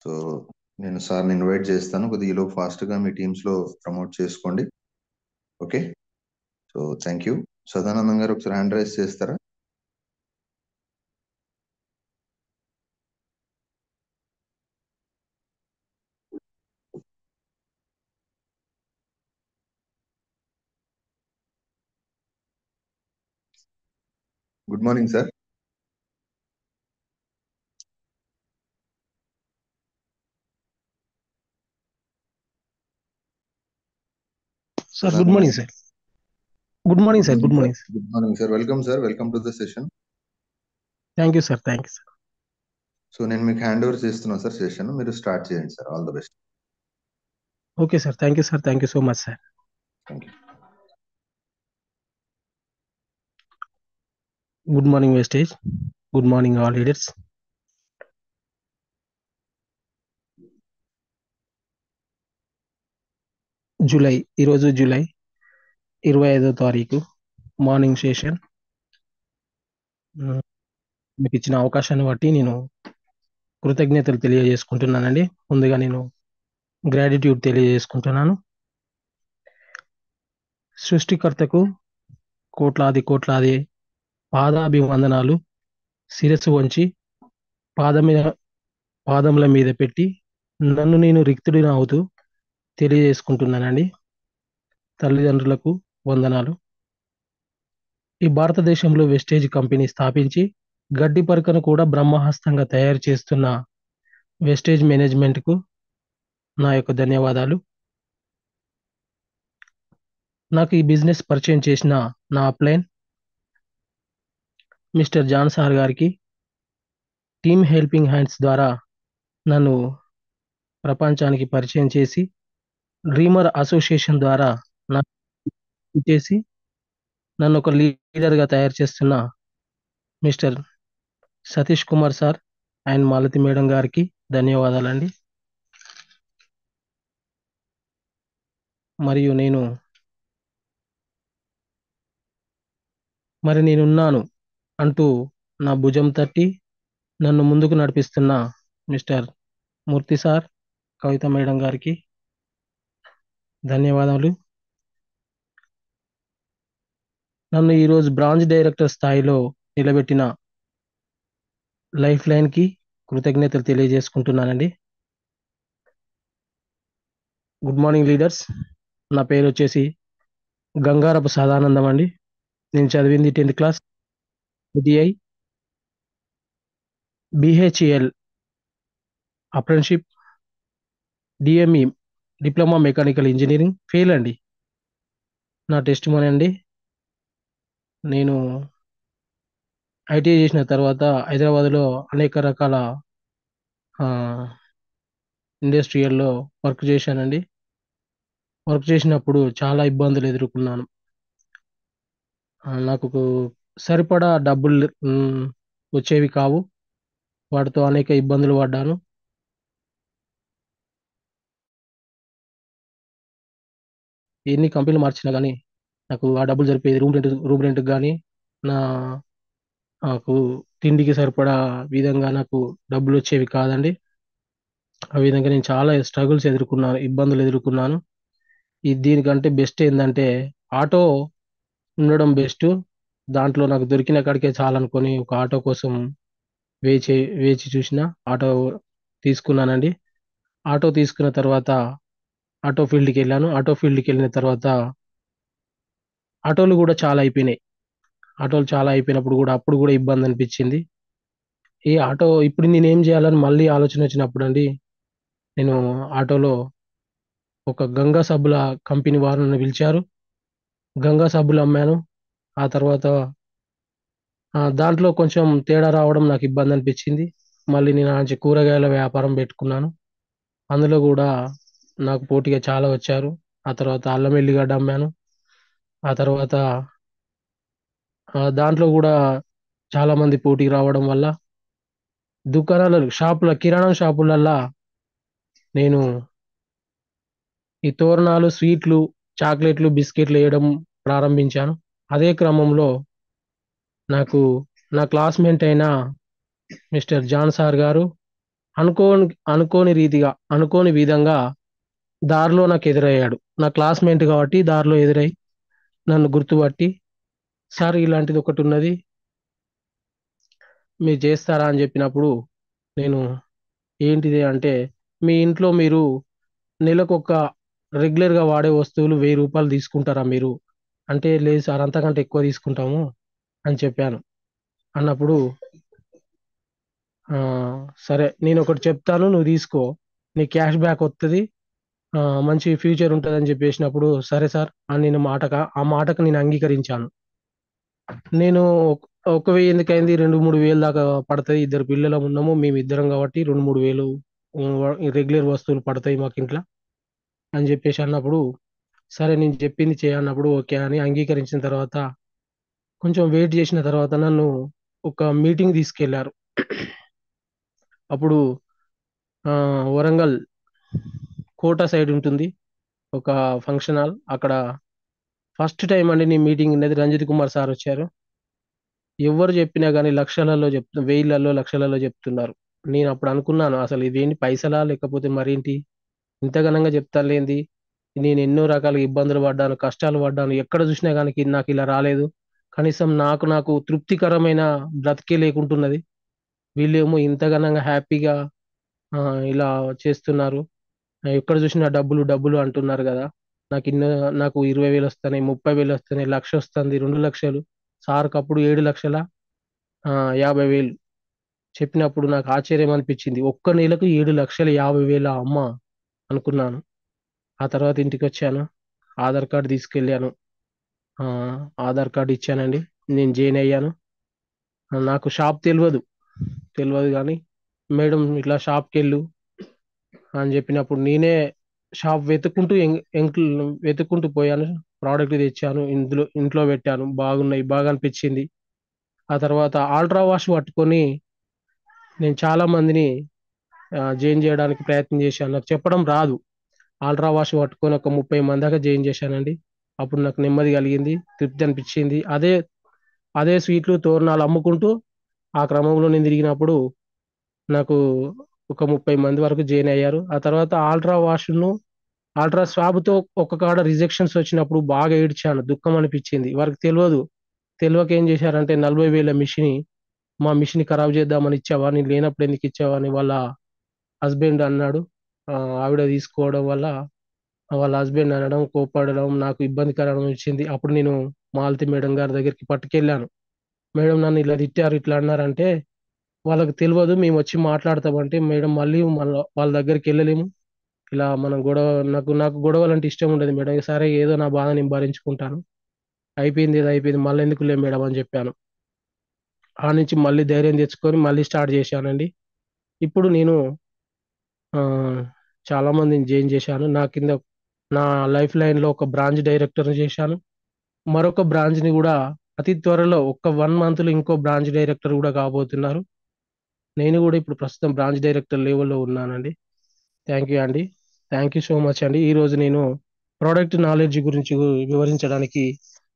So నేను సార్ని invite చేస్తాను. కొద్దిగా ఈలోపు ఫాస్ట్గా మీ టీమ్స్లో ప్రమోట్ చేసుకోండి. Okay, so thank you. Sadanandam గారు ఒకసారి హ్యాండ్ రైజ్ చేస్తారా? Good morning sir. Sir, good morning, sir. Good morning, sir. Good morning, sir. Good morning sir. Welcome sir. Welcome to the session. Thank you, sir. Thank you, sir. So నేను మీకు hand over చేస్తున్నాను sir session. మీరు start చేయండి sir. All the best. Okay, sir. Thank you, sir. Thank you so much, sir. Thank you. Good morning, Vestige. Good morning, all leaders. ఈరోజు July 25వ తారీఖు morning session. మీకు ఇచ్చిన అవకాశాన్ని బట్టి నేను కృతజ్ఞతలు తెలియజేసుకుంటున్నానండి. ముందుగా నేను గ్రాటిట్యూడ్ తెలియజేసుకుంటున్నాను. సృష్టికర్తకు కోట్లాది పాదాభివందనాలు. శిరస్సు వంచి పాదముల మీద పెట్టి నన్ను నేను రిక్తుడిని అవుతూ తెలియజేసుకుంటున్నానండి. తల్లిదండ్రులకు వందనాలు. ఈ భారతదేశంలో వెస్టేజ్ కంపెనీ స్థాపించి గడ్డి పరకను కూడా బ్రహ్మహస్తంగా తయారు చేస్తున్న వెస్టేజ్ మేనేజ్మెంట్కు నా యొక్క ధన్యవాదాలు. నాకు ఈ బిజినెస్ పరిచయం చేసిన నా అప్లైన్ మిస్టర్ జాన్ సార్ గారికి, టీమ్ హెల్పింగ్ హ్యాండ్స్ ద్వారా నన్ను ప్రపంచానికి పరిచయం చేసి డ్రీమర్ అసోసియేషన్ ద్వారా చేసి నన్ను ఒక లీడర్గా తయారు చేస్తున్న mister Satish Kumar sir and Malathi madam గారికి ధన్యవాదాలండి. మరియు నేనున్నాను అంటూ నా భుజం తట్టి నన్ను ముందుకు నడిపిస్తున్న మిస్టర్ మూర్తి సార్, కవిత మేడం గారికి ధన్యవాదాలు. నన్ను ఈరోజు బ్రాంచ్ డైరెక్టర్ స్థాయిలో నిలబెట్టిన లైఫ్ లైన్కి కృతజ్ఞతలు తెలియజేసుకుంటున్నానండి. Good morning leaders. నా పేరు వచ్చేసి గంగారపు సదానందం అండి. నేను చదివింది 10th class UTI BHEL apprenticeship, DME diploma mechanical engineering fail అండి. నా టెస్ట్ మనీ అండి. నేను ITI చేసిన తర్వాత హైదరాబాద్లో అనేక రకాల ఇండస్ట్రియల్లో వర్క్ చేశానండి. వర్క్ చేసినప్పుడు చాలా ఇబ్బందులు ఎదుర్కొన్నాను. నాకు సరిపడా డబ్బులు వచ్చేవి కావు. వాటితో అనేక ఇబ్బందులు పడ్డాను. ఎన్ని కంపెనీలు మార్చినా కానీ నాకు ఆ డబ్బులు సరిపోయేది. రూమ్ రెంట్కి కానీ నాకు తిండికి సరిపడా విధంగా నాకు డబ్బులు వచ్చేవి కాదండి. ఆ విధంగా నేను చాలా స్ట్రగుల్స్ ఎదుర్కొన్నాను, ఇబ్బందులు ఎదుర్కొన్నాను. దీనికంటే బెస్ట్ ఏంటంటే ఆటో ఉండడం బెస్ట్. దాంట్లో నాకు దొరికిన కాడికే చాలనుకొని ఒక ఆటో కోసం వేచి చూసిన ఆటో తీసుకున్నానండి. ఆటో తీసుకున్న తర్వాత ఆటో ఫీల్డ్కి వెళ్ళాను. ఆటో ఫీల్డ్కి వెళ్ళిన తర్వాత ఆటోలు కూడా చాలా అయిపోయినాయి. ఆటోలు చాలా అయిపోయినప్పుడు కూడా అప్పుడు కూడా ఇబ్బంది అనిపించింది. ఈ ఆటో ఇప్పుడు నేను ఏం చేయాలని మళ్ళీ ఆలోచన వచ్చినప్పుడు అండి, నేను ఆటోలో ఒక గంగా సబ్బుల కంపెనీ వారు నన్ను పిలిచారు. గంగా సబ్బులు అమ్మాను. ఆ తర్వాత దాంట్లో కొంచెం తేడా రావడం నాకు ఇబ్బంది అనిపించింది. మళ్ళీ నేను కూరగాయల వ్యాపారం పెట్టుకున్నాను. అందులో కూడా నాకు పోటీగా చాలా వచ్చారు. ఆ తర్వాత అల్లం ఎల్లిగడ్డ అమ్మాను. ఆ తర్వాత దాంట్లో కూడా చాలా మంది పోటీకి రావడం వల్ల కిరాణా షాపులల్లా నేను ఈ తోరణాలు, స్వీట్లు, చాక్లెట్లు, బిస్కెట్లు వేయడం ప్రారంభించాను. అదే క్రమంలో నాకు నా క్లాస్మేట్ అయిన మిస్టర్ జాన్ సార్ గారు అనుకోని అనుకోని విధంగా దారిలో నాకు ఎదురయ్యాడు. నా క్లాస్మేట్ కాబట్టి దారిలో ఎదురై నన్ను గుర్తుపట్టి, సార్ ఇలాంటిది ఒకటి ఉన్నది, మీరు చేస్తారా అని చెప్పినప్పుడు నేను ఏంటిది అంటే, మీ ఇంట్లో మీరు నెలకొక రెగ్యులర్గా వాడే వస్తువులు ₹1000 తీసుకుంటారా మీరు అంటే, లేదు సార్ అంతకంటే ఎక్కువ తీసుకుంటాము అని చెప్పాను. అన్నప్పుడు "ఆ, సరే నేను ఒకటి చెప్తాను, నువ్వు తీసుకో, నీ క్యాష్ బ్యాక్ వస్తుంది, మంచి ఫ్యూచర్ ఉంటుంది అని చెప్పేసినప్పుడు, సరే సార్ అని నేను ఆ మాటకు నేను అంగీకరించాను. నేను ఒక వెయ్యి ఎందుకైంది, 2-3 వేలు దాకా పడతాయి, ఇద్దరు పిల్లలు ఉన్నాము మేము ఇద్దరం కాబట్టి 2-3 వేలు రెగ్యులర్ వస్తువులు పడతాయి మాకు ఇంట్లో అని చెప్పేసి అన్నప్పుడు, సరే నేను చెప్పింది చేయన్నప్పుడు ఓకే అని అంగీకరించిన తర్వాత కొంచెం వెయిట్ చేసిన తర్వాత నన్ను ఒక మీటింగ్ తీసుకెళ్లారు. అప్పుడు వరంగల్ కోట సైడ్ ఉంటుంది ఒక ఫంక్షన్ హాల్, అక్కడ ఫస్ట్ టైం అండి నీ మీటింగ్ ఉన్నది. రంజిత్ కుమార్ సార్ వచ్చారు. ఎవరు చెప్పినా కానీ వెయ్యిలలో లక్షలలో చెప్తున్నారు. నేను అప్పుడు అనుకున్నాను, అసలు ఇదేంటి పైసలా లేకపోతే మరేంటి ఇంత ఘనంగా చెప్తారులేంది. నేను ఎన్నో రకాల ఇబ్బందులు పడ్డాను, కష్టాలు పడ్డాను, ఎక్కడ చూసినా కానీ నాకు ఇలా రాలేదు. కనీసం నాకు తృప్తికరమైన బ్రతికే లేకుంటున్నది. వీళ్ళేమో ఇంత ఘనంగా హ్యాపీగా ఆ, ఇలా చేస్తున్నారు. ఎక్కడ చూసినా డబ్బులు డబ్బులు అంటున్నారు కదా. నాకు ఇన్న నాకు 20,000 వస్తున్నాయి, 30,000 వస్తున్నాయి, 1,00,000 వస్తుంది, 2,00,000. సార్కి అప్పుడు 7,50,000 చెప్పినప్పుడు నాకు ఆశ్చర్యం అనిపించింది. ఒక్క నెలకు 7,50,000 అమ్మ అనుకున్నాను. ఆ తర్వాత ఇంటికి వచ్చాను, ఆధార్ కార్డు తీసుకెళ్ళాను, ఆ, ఆధార్ కార్డు ఇచ్చానండి, నేను జాయిన్ అయ్యాను. నాకు షాప్ తెలియదు కానీ మేడం ఇట్లా షాప్కి వెళ్ళు అని చెప్పినప్పుడు నేనే షాప్ వెతుక్కుంటూ పోయాను. ప్రోడక్ట్ తెచ్చాను, ఇంట్లో పెట్టాను, బాగా అనిపించింది. ఆ తర్వాత ఆల్ట్రా వాష్ పట్టుకొని నేను చాలా మందిని జాయిన్ చేయడానికి ప్రయత్నం చేశాను. నాకు చెప్పడం రాదు. ఆల్ట్రా వాష్ పట్టుకొని ఒక 30 మంది దాకా జాయిన్ చేశానండి. అప్పుడు నాకు నెమ్మది కలిగింది, తృప్తి అనిపించింది. అదే స్వీట్లు తోరణాలు అమ్ముకుంటూ ఆ క్రమంలో నేను తిరిగినప్పుడు నాకు ఒక 30 మంది వరకు జాయిన్ అయ్యారు. ఆ తర్వాత అల్ట్రా స్వాబ్ తో ఒక కాడ రిజెక్షన్స్ వచ్చినప్పుడు బాగా ఏడ్చాను, దుఃఖం అనిపించింది. వారికి తెలియక ఏం చేశారంటే 40,000 మా మిషన్ ఖరాబ్ చేద్దామని ఇచ్చావా, నేను లేనప్పుడు ఎందుకు ఇచ్చావా అని వాళ్ళ హస్బెండ్ అన్నాడు. ఆవిడ తీసుకోవడం వల్ల వాళ్ళ హస్బెండ్ అనడం, కోప్పడడం నాకు ఇబ్బందికరం వచ్చింది. అప్పుడు నేను మాలతి మేడం గారి దగ్గరికి పట్టుకెళ్ళాను. మేడం నన్ను ఇలా తిట్టారు, ఇట్లా అన్నారంటే, వాళ్ళకి తెలియదు మేము వచ్చి మాట్లాడతామంటే, మేడం మళ్ళీ వాళ్ళ దగ్గరికి వెళ్ళలేము, ఇలా మనం నాకు గొడవలు అంటే ఇష్టం ఉండదు మేడం, సరే ఏదో నా బాధ నేను భరించుకుంటాను, అయిపోయింది ఏదో అయిపోయింది మళ్ళీ ఎందుకులే మేడం అని చెప్పాను. ఆ నుంచి మళ్ళీ ధైర్యం తెచ్చుకొని మళ్ళీ స్టార్ట్ చేశానండి. ఇప్పుడు నేను ఆ, చాలా మందిని జాయిన్ చేశాను. నా లైఫ్ లైన్ లో ఒక బ్రాంచ్ డైరెక్టర్ చేశాను. మరొక బ్రాంచ్ ని కూడా అతి త్వరలో ఒక 1 మంత్ లో ఇంకో బ్రాంచ్ డైరెక్టర్ కూడా కాబోతున్నారు. నేను కూడా ఇప్పుడు ప్రస్తుతం బ్రాంచ్ డైరెక్టర్ లెవెల్లో ఉన్నానండి. థ్యాంక్ యూ అండి. థ్యాంక్ యూ సో మచ్ అండి. ఈ రోజు నేను ప్రోడక్ట్ నాలెడ్జ్ గురించి వివరించడానికి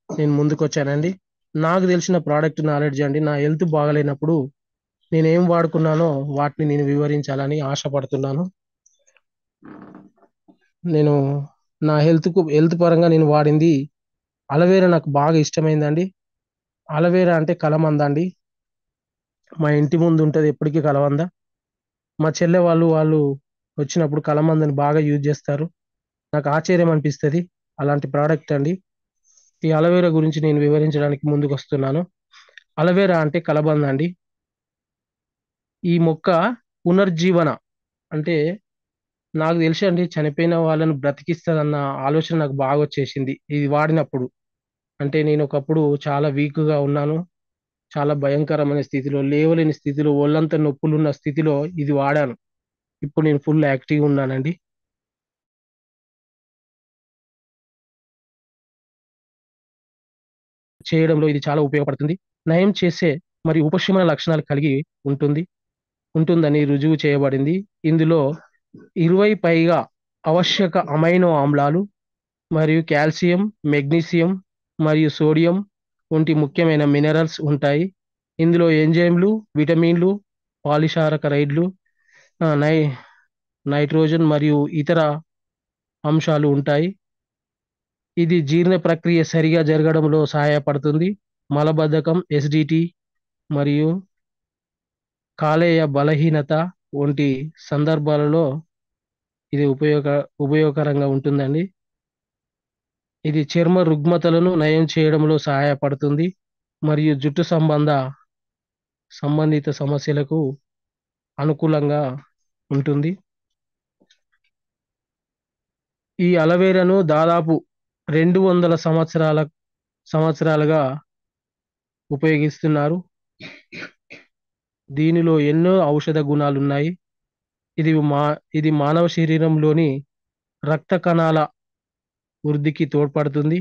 నేను ముందుకు వచ్చానండి. నాకు తెలిసిన ప్రోడక్ట్ నాలెడ్జ్ అండి, నా హెల్త్ బాగలేనప్పుడు నేను ఏం వాడుకున్నానో వాటిని నేను వివరించాలని ఆశపడుతున్నాను. నేను నా హెల్త్ పరంగా నేను వాడింది అలవేరా, నాకు బాగా ఇష్టమైందండి. అలవేరా అంటే కలమంద అండి. మా ఇంటి ముందు ఉంటది ఎప్పటికీ కలవంద. మా చెల్లె వాళ్ళు వచ్చినప్పుడు కలమందని బాగా యూజ్ చేస్తారు. నాకు ఆశ్చర్యం అనిపిస్తుంది అలాంటి ప్రోడక్ట్ అండి. ఈ అలవేరా గురించి నేను వివరించడానికి ముందుకు వస్తున్నాను. అలవేరా అంటే కలబంద అండి. ఈ మొక్క పునర్జీవన అంటే, నాకు తెలిసి అండి చనిపోయిన వాళ్ళను బ్రతికిస్తుందన్న ఆలోచన నాకు బాగా వచ్చేసింది ఇది వాడినప్పుడు. అంటే నేను ఒకప్పుడు చాలా వీక్ గా ఉన్నాను, చాలా భయంకరమైన స్థితిలో, లేవలేని స్థితిలో, ఒళ్ళంతా నొప్పులున్న స్థితిలో ఇది వాడాను. ఇప్పుడు నేను ఫుల్ యాక్టివ్ ఉన్నానండి. చేయడంలో ఇది చాలా ఉపయోగపడుతుంది. నయం చేసే మరియు ఉపశమన లక్షణాలు కలిగి ఉంటుంది ఉంటుందని రుజువు చేయబడింది. ఇందులో 20 పైగా ఆవశ్యక అమైనో ఆమ్లాలు మరియు కాల్షియం, మెగ్నీషియం మరియు సోడియం వంటి ముఖ్యమైన మినరల్స్ ఉంటాయి. ఇందులో ఎంజైమ్లు, విటమిన్లు, పాలిసాకరైడ్లు ఆ, నై నైట్రోజన్ మరియు ఇతర అంశాలు ఉంటాయి. ఇది జీర్ణ ప్రక్రియ సరిగా జరగడంలో సహాయపడుతుంది. మలబద్ధకం, ఎసిడిటీ మరియు కాలేయ బలహీనత వంటి సందర్భాలలో ఇది ఉపయోగకరంగా ఉంటుందండి. ఇది చర్మ రుగ్మతలను నయం చేయడంలో సహాయపడుతుంది మరియు జుట్టు సంబంధిత సమస్యలకు అనుకూలంగా ఉంటుంది. ఈ అలవేరాను దాదాపు 200 సంవత్సరాలుగా ఉపయోగిస్తున్నారు. దీనిలో ఎన్నో ఔషధ గుణాలు ఉన్నాయి. ఇది ఇది మానవ శరీరంలోని రక్త కణాల వృద్ధికి తోడ్పడుతుంది.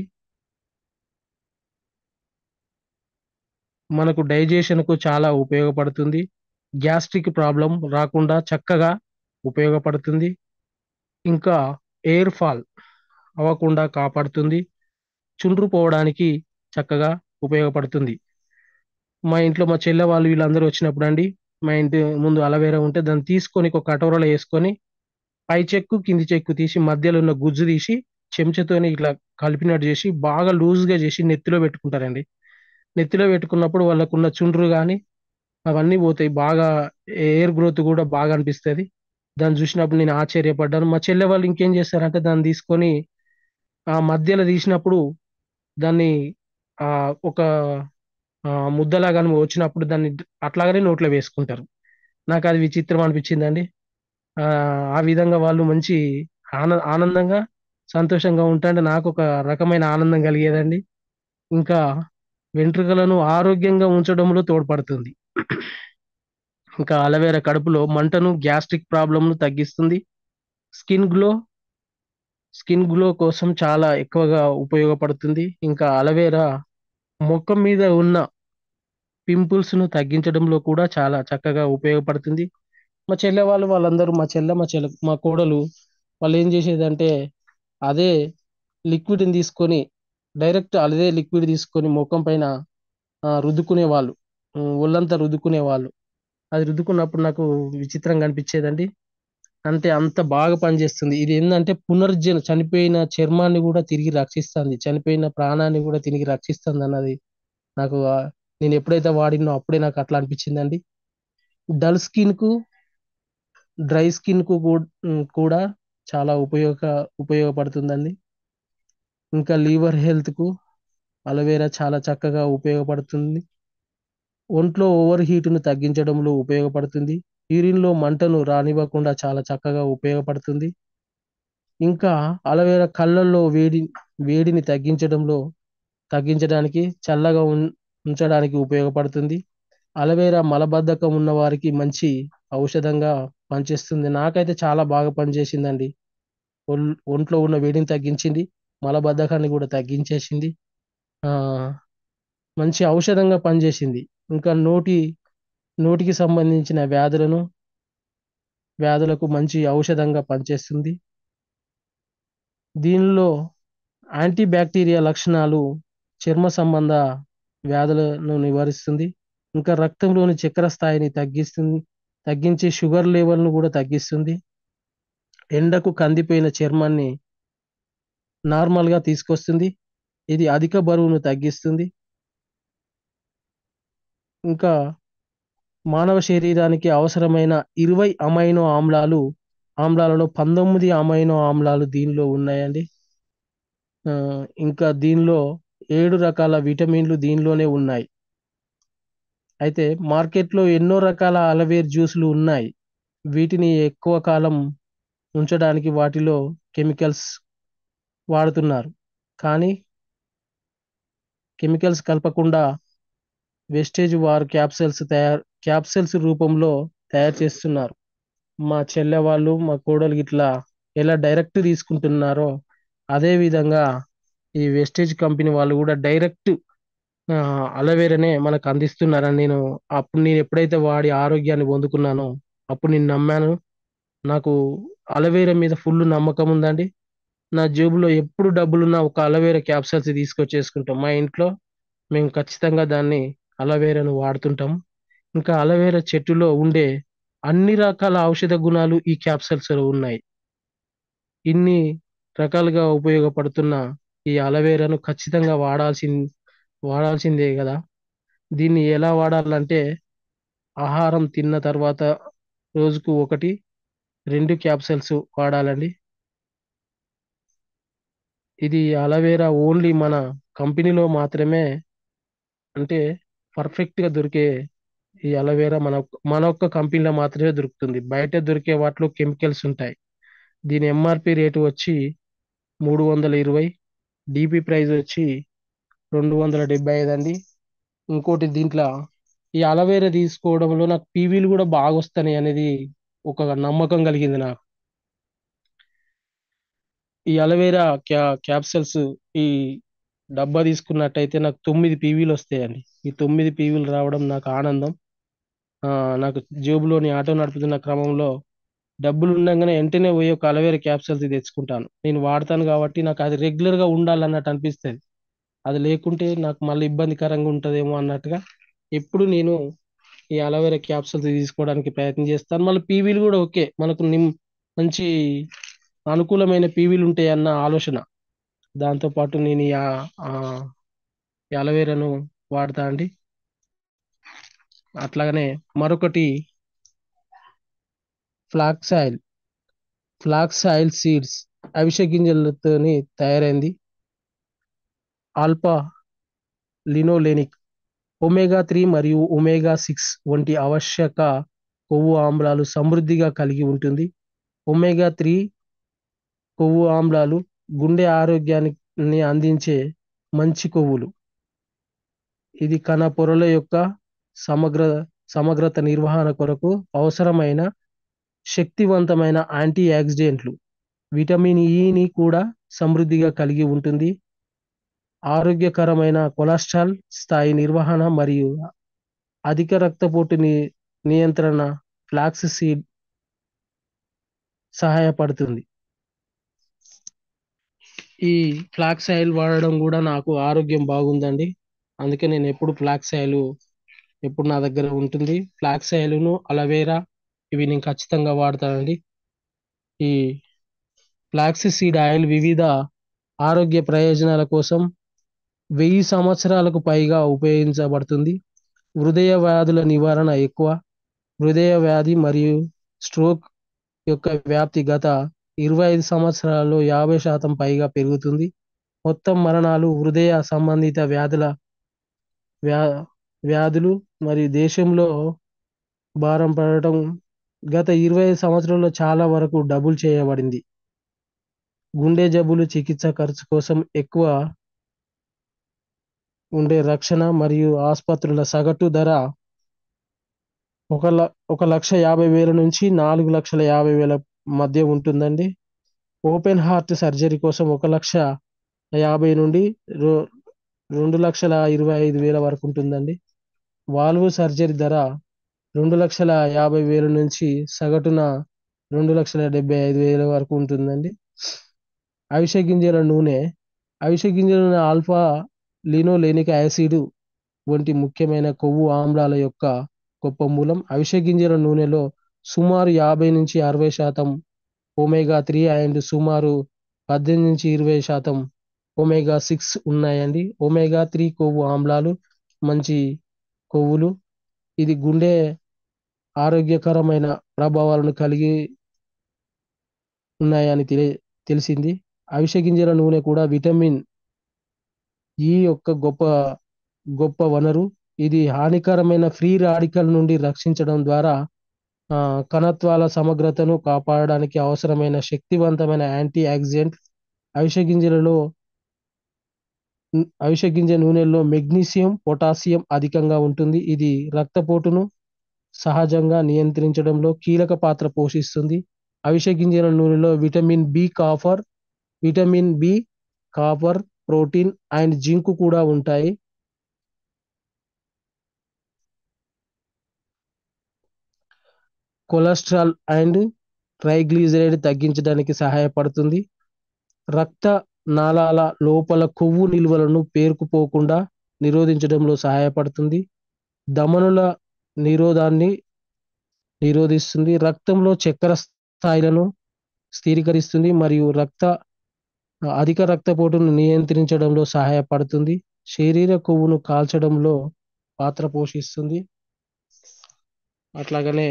మనకు డైజెషన్ కు చాలా ఉపయోగపడుతుంది. గ్యాస్ట్రిక్ ప్రాబ్లం రాకుండా చక్కగా ఉపయోగపడుతుంది. ఇంకా ఎయిర్ ఫాల్ అవ్వకుండా కాపాడుతుంది. చుండ్రు పోవడానికి చక్కగా ఉపయోగపడుతుంది. మా ఇంట్లో మా చెల్లె వాళ్ళు వీళ్ళందరూ వచ్చినప్పుడు అండి, మా ఇంటి ముందు అలవేరా ఉంటే దాన్ని తీసుకొని ఒక కటోరలో వేసుకొని పై చెక్కు కింది చెక్కు తీసి మధ్యలో ఉన్న గుజ్జు తీసి చెంచాతోని ఇట్లా కలిపినట్టు చేసి బాగా లూజ్ గా చేసి నెత్తిలో పెట్టుకుంటారండి. నెత్తిలో పెట్టుకున్నప్పుడు వాళ్ళకున్న చుండ్రు కానీ అవన్నీ పోతాయి. బాగా ఎయిర్ గ్రోత్ కూడా బాగా అనిపిస్తుంది. దాన్ని చూసినప్పుడు నేను ఆశ్చర్యపడ్డాను. మా చెల్లె వాళ్ళు ఇంకేం చేస్తారంటే దాన్ని తీసుకొని ఆ మధ్యలో తీసినప్పుడు దాన్ని ఆ ఒక ముద్దలాగా వచ్చినప్పుడు దాన్ని అట్లాగనే నోట్లో వేసుకుంటారు. నాకు అది విచిత్రం అనిపించిందండి. ఆ ఆ విధంగా వాళ్ళు మంచి ఆనందంగా సంతోషంగా ఉంటాంటే నాకు ఒక రకమైన ఆనందం కలిగేదండి. ఇంకా వెంట్రుకలను ఆరోగ్యంగా ఉంచడంలో తోడ్పడుతుంది. ఇంకా అలవేరా కడుపులో మంటను, గ్యాస్ట్రిక్ ప్రాబ్లంను తగ్గిస్తుంది. స్కిన్ గ్లో స్కిన్ గ్లో కోసం చాలా ఎక్కువగా ఉపయోగపడుతుంది. ఇంకా అలవేరా ముఖం మీద ఉన్న పింపుల్స్ ను తగ్గించడంలో కూడా చాలా చక్కగా ఉపయోగపడుతుంది. మా చెల్లె వాళ్ళందరూ మా కోడలు వాళ్ళు ఏం చేసేదంటే అదే లిక్విడ్ని తీసుకొని డైరెక్ట్ అదే లిక్విడ్ తీసుకొని ముఖం పైన రుద్దుకునే వాళ్ళు, ఒళ్ళంతా రుద్దుకునే వాళ్ళు. అది రుద్దుకున్నప్పుడు నాకు విచిత్రంగా అనిపించేదండి. అంత బాగా పనిచేస్తుంది. ఇది ఏంటంటే చనిపోయిన చర్మాన్ని కూడా తిరిగి రక్షిస్తుంది, చనిపోయిన ప్రాణాన్ని కూడా తిరిగి రక్షిస్తుంది అన్నది నాకు నేను ఎప్పుడైతే వాడినో అప్పుడే నాకు అట్లా అనిపించిందండి. డల్ స్కిన్ కు, డ్రై స్కిన్ కు కూడా చాలా ఉపయోగపడుతుందండి. ఇంకా లివర్ హెల్త్ కు అలోవెరా చాలా చక్కగా ఉపయోగపడుతుంది. ఒంట్లో ఓవర్ హీట్ను తగ్గించడంలో ఉపయోగపడుతుంది. యూరిన్లో మంటను రానివ్వకుండా చాలా చక్కగా ఉపయోగపడుతుంది. ఇంకా అలోవెరా కళ్ళల్లో వేడిని తగ్గించడానికి చల్లగా ఉంచడానికి ఉపయోగపడుతుంది. అలోవెరా మలబద్ధకం ఉన్న వారికి మంచి ఔషధంగా పనిచేస్తుంది. నాకైతే చాలా బాగా పనిచేసిందండి. ఒంట్లో ఉన్న వేడిని తగ్గించింది, మలబద్ధకాన్ని కూడా తగ్గించేసింది. ఆ మంచి ఔషధంగా పనిచేసింది. ఇంకా నోటికి సంబంధించిన వ్యాధులకు మంచి ఔషధంగా పనిచేస్తుంది. దీనిలో యాంటీ బ్యాక్టీరియా లక్షణాలు చర్మ సంబంధ వ్యాధులను నివారిస్తుంది. ఇంకా రక్తంలోని చక్కెర స్థాయిని తగ్గించి షుగర్ లెవెల్ను కూడా తగ్గిస్తుంది. ఎండకు కందిపోయిన చర్మాన్ని నార్మల్ గా తీసుకొస్తుంది. ఇది అధిక బరువును తగ్గిస్తుంది. ఇంకా మానవ శరీరానికి అవసరమైన 20 ఆమ్లాలలో 19 అమైనో ఆమ్లాలు దీనిలో ఉన్నాయండి. ఇంకా దీనిలో 7 రకాల విటమిన్లు దీనిలోనే ఉన్నాయి. అయితే మార్కెట్లో ఎన్నో రకాల అలవేర్ జ్యూసులు ఉన్నాయి. వీటిని ఎక్కువ కాలం ఉంచడానికి వాటిలో కెమికల్స్ వాడుతున్నారు. కానీ కెమికల్స్ కలపకుండా వెస్టేజ్ వారు క్యాప్సూల్స్ రూపంలో తయారు చేస్తున్నారు. మా చెల్లె వాళ్ళు, మా కోడలు ఇట్లా ఎలా డైరెక్ట్ తీసుకుంటున్నారో అదే విధంగా ఈ వెస్టేజ్ కంపెనీ వాళ్ళు కూడా డైరెక్ట్ అలోవెరానే మనకు అందిస్తున్నారని నేను ఎప్పుడైతే వాడి ఆరోగ్యాన్ని పొందుకున్నానో అప్పుడు నేను నమ్మాను. నాకు అలోవెరా మీద ఫుల్ నమ్మకం ఉందండి. నా జేబులో ఎప్పుడు డబ్బులున్నా ఒక అలోవెరా క్యాప్సూల్స్ తీసుకొచ్చేసుకుంటాం. మా ఇంట్లో మేము ఖచ్చితంగా అలోవెరాను వాడుతుంటాం. ఇంకా అలోవెరా చెట్టులో ఉండే అన్ని రకాల ఔషధ గుణాలు ఈ క్యాప్సూల్స్ లో ఉన్నాయి. ఇన్ని రకాలుగా ఉపయోగపడుతున్న ఈ అలోవెరాను ఖచ్చితంగా వాడాల్సిందే కదా. దీన్ని ఎలా వాడాలంటే ఆహారం తిన్న తర్వాత రోజుకు 1-2 క్యాప్సూల్స్ వాడాలండి. ఇది అలోవెరా ఓన్లీ మన కంపెనీలో మాత్రమే, అంటే పర్ఫెక్ట్ గా దొరికే ఈ అలోవెరా మన ఒక్క కంపెనీలో మాత్రమే దొరుకుతుంది. బయట దొరికే వాటిలో కెమికల్స్ ఉంటాయి. దీని ఎంఆర్పి రేటు వచ్చి 320, డిపి ప్రైస్ వచ్చి 275 అండి. ఇంకోటి దీంట్లో ఈ అలోవెరా తీసుకోవడంలో నాకు పీవీలు కూడా బాగా వస్తాయి అనేది ఒక నమ్మకం కలిగింది నాకు. ఈ అలోవెరా క్యాప్సల్స్ ఈ డబ్బా తీసుకున్నట్టయితే నాకు 9 పీవీలు వస్తాయండి. ఈ 9 పీవీలు రావడం నాకు ఆనందం. నాకు జేబులోని ఆటో నడుపుతున్న క్రమంలో డబ్బులు ఉండగానే వెంటనే పోయి ఒక అలోవెరా క్యాప్సల్స్ తెచ్చుకుంటాను. నేను వాడతాను కాబట్టి నాకు అది రెగ్యులర్ గా ఉండాలన్నట్టు అనిపిస్తుంది. అది లేకుంటే నాకు మళ్ళీ ఇబ్బందికరంగా ఉంటదేమో అన్నట్టుగా ఎప్పుడు నేను ఈ అలోవెరా క్యాప్సూల్స్ తీసుకోవడానికి ప్రయత్నం చేస్తాను. మళ్ళీ పీవీలు కూడా ఓకే, మనకు మంచి అనుకూలమైన పీవీలు ఉంటాయి అన్న ఆలోచన. దాంతో పాటు నేను ఈ అలోవెరాను వాడతా అండి. అట్లాగనే మరొకటి flax oil. Flax oil seeds అవిసె గింజలతోని తయారైంది. ఆల్ఫా లినోలెనిక్, ఒమేగా 3 మరియు ఒమేగా 6 వంటి ఆవశ్యక కొవ్వు ఆమ్లాలు సమృద్ధిగా కలిగి ఉంటుంది. ఒమేగా 3 కొవ్వు ఆమ్లాలు గుండె ఆరోగ్యాన్ని అందించే మంచి కొవ్వులు. ఇది కణ పొరల యొక్క సమగ్ర సమగ్రత నిర్వహణ కొరకు అవసరమైన శక్తివంతమైన యాంటీ ఆక్సిడెంట్లు. విటమిన్ ఈని కూడా సమృద్ధిగా కలిగి ఉంటుంది. ఆరోగ్యకరమైన కొలెస్ట్రాల్ స్థాయి నిర్వహణ మరియు అధిక రక్తపోటు నియంత్రణ ఫ్లాక్స్ సీడ్ సహాయపడుతుంది. ఈ ఫ్లాక్స్ ఆయిల్ వాడడం కూడా నాకు ఆరోగ్యం బాగుందండి. అందుకే నేను ఎప్పుడు ఫ్లాక్స్ ఆయిల్ ఎప్పుడు నా దగ్గర ఉంటుంది. ఫ్లాక్స్ ఆయిల్ను అలోవెరా ఇవి నేను ఖచ్చితంగా వాడతానండి. ఈ ఫ్లాక్స్ సీడ్ ఆయిల్ వివిధ ఆరోగ్య ప్రయోజనాల కోసం 1000 సంవత్సరాలకు పైగా ఉపయోగించబడుతుంది. హృదయ వ్యాధుల నివారణ ఎక్కువ. హృదయ వ్యాధి మరియు స్ట్రోక్ యొక్క వ్యాప్తి గత 25 సంవత్సరాల్లో 50% పైగా పెరుగుతుంది. మొత్తం మరణాలు హృదయ సంబంధిత వ్యాధులు మరియు దేశంలో భారం పడటం గత 25 సంవత్సరాల్లో చాలా వరకు డబుల్ చేయబడింది. గుండె జబ్బులు చికిత్స ఖర్చు కోసం ఎక్కువ ఉండే రక్షణ మరియు ఆసుపత్రుల సగటు ధర 1,50,000 నుంచి 4,50,000 మధ్య ఉంటుందండి. ఓపెన్ హార్ట్ సర్జరీ కోసం 1,50,000 నుండి 2,25,000 వరకు ఉంటుందండి. వాల్వ్ సర్జరీ ధర 2,50,000 నుంచి సగటున 2,75,000 వరకు ఉంటుందండి. అవిసె గింజల నూనె. అవిసె గింజల నూనె ఆల్ఫా లినోలెనిక్ యాసిడ్ వంటి ముఖ్యమైన కొవ్వు ఆమ్లాల యొక్క గొప్ప మూలం. అవిసె గింజల నూనెలో సుమారు 50-60% ఒమేగా 3 అండ్ సుమారు 18-20% ఒమేగా 6 ఉన్నాయండి. ఒమేగా 3 కొవ్వు ఆమ్లాలు మంచి కొవ్వులు. ఇది గుండె ఆరోగ్యకరమైన ప్రభావాలను కలిగి ఉన్నాయని తెలిసింది. అవిసె గింజల నూనె కూడా విటమిన్ ఈ యొక్క గొప్ప వనరు. ఇది హానికరమైన ఫ్రీ రాడికల్ నుండి రక్షించడం ద్వారా కణత్వాల సమగ్రతను కాపాడడానికి అవసరమైన శక్తివంతమైన యాంటీ ఆక్సిడెంట్. అవిసె గింజ నూనెలో మెగ్నీషియం, పొటాషియం అధికంగా ఉంటుంది. ఇది రక్తపోటును సహజంగా నియంత్రించడంలో కీలక పాత్ర పోషిస్తుంది. అవిసె గింజల నూనెలో vitamin B, copper, protein and zinc కూడా ఉంటాయి. కొలెస్ట్రాల్ అండ్ ట్రైగ్లిజరైడ్ తగ్గించడానికి సహాయపడుతుంది. రక్త నాళాల లోపల కొవ్వు నిల్వలను పేరుకుపోకుండా నిరోధించడంలో సహాయపడుతుంది. ధమనుల నిరోధాన్ని నిరోధిస్తుంది, రక్తంలో చక్కెర స్థాయిలను స్థిరీకరిస్తుంది మరియు అధిక రక్తపోటును నియంత్రించడంలో సహాయపడుతుంది. శరీర కొవ్వును కాల్చడంలో పాత్ర పోషిస్తుంది. అట్లాగనే